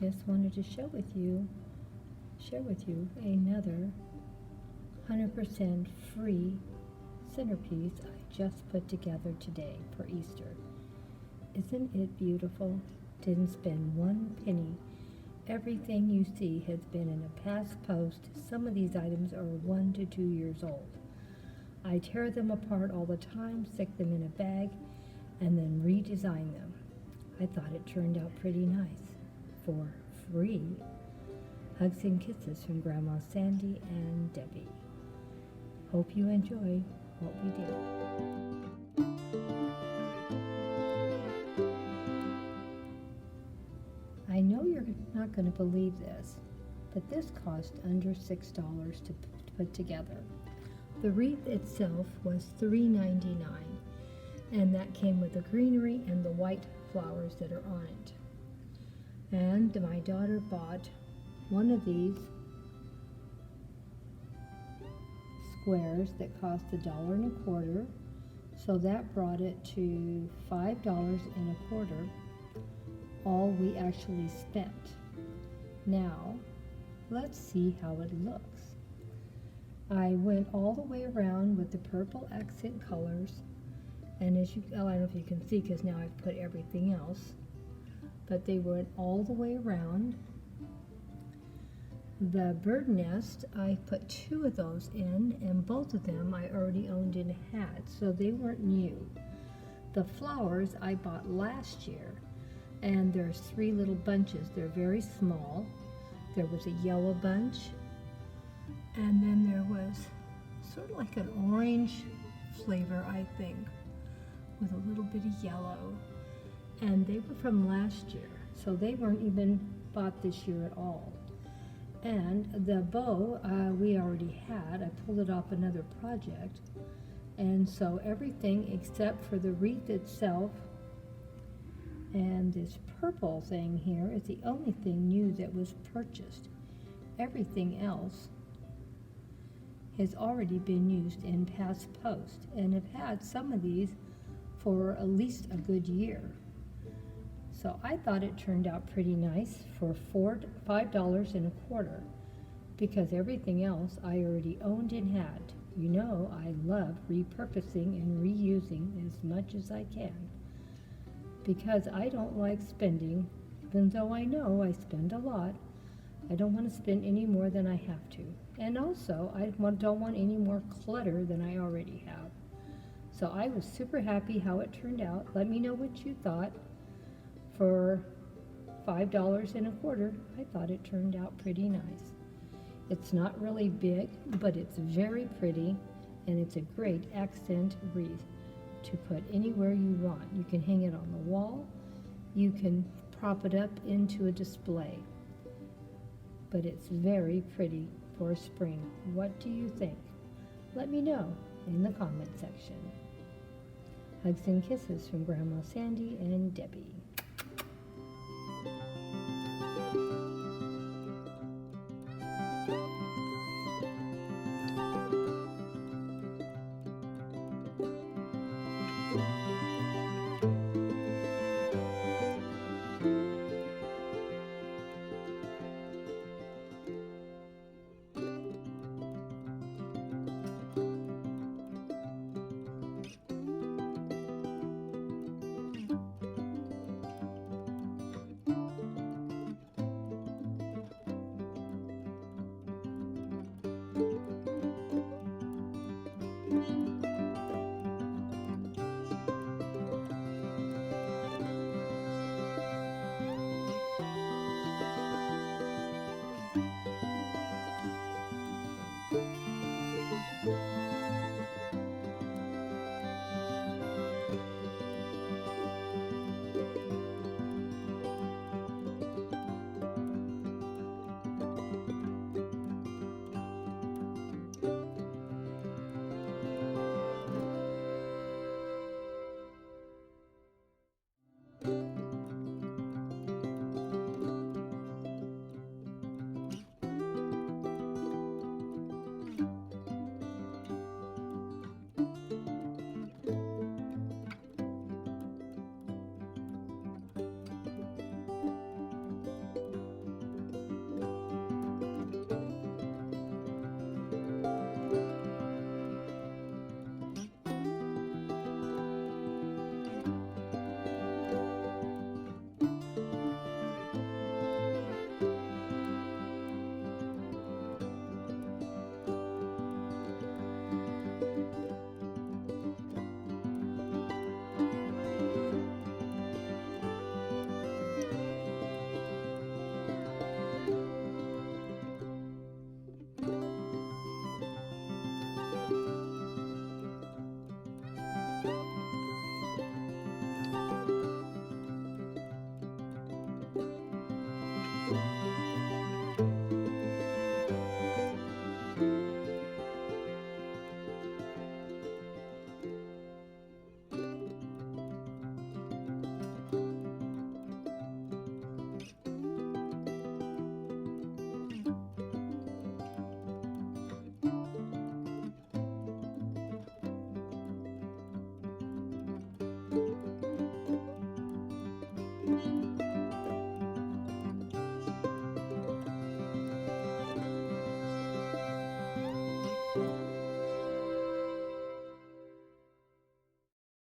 just wanted to share with you another 100% free centerpiece I just put together today for Easter. Isn't it beautiful? Didn't spend one penny. Everything you see has been in a past post. Some of these items are 1 to 2 years old. I tear them apart all the time, stick them in a bag, and then redesign them. I thought it turned out pretty nice. For free. Hugs and kisses from Grandma Sandy and Debbie. Hope you enjoy what we did. I know you're not going to believe this, but this cost under $6 to put together. The wreath itself was $3.99, and that came with the greenery and the white flowers that are on it. And my daughter bought one of these squares that cost $1.25, so that brought it to $5.25, all we actually spent. Now, let's see how it looks. I went all the way around with the purple accent colors, and I don't know if you can see because now I've put everything else, but they went all the way around. The bird nest, I put 2 of those in, and both of them I already owned and had, so they weren't new. The flowers I bought last year, and there's 3 little bunches. They're very small. There was a yellow bunch, and then there was sort of like an orange flavor, I think, with a little bit of yellow. And they were from last year, so they weren't even bought this year at all. And the bow we already had. I pulled it off another project, and so everything except for the wreath itself and this purple thing here is the only thing new that was purchased. Everything else has already been used in past posts, and have had some of these for at least a good year. So I thought it turned out pretty nice for $5.25, because everything else I already owned and had. You know I love repurposing and reusing as much as I can, because I don't like spending, even though I know I spend a lot. I don't want to spend any more than I have to. And also, I don't want any more clutter than I already have. So I was super happy how it turned out. Let me know what you thought. For $5.25, I thought it turned out pretty nice. It's not really big, but it's very pretty, and it's a great accent wreath to put anywhere you want. You can hang it on the wall. You can prop it up into a display. But it's very pretty for spring. What do you think? Let me know in the comment section. Hugs and kisses from Grandma Sandy and Debbie.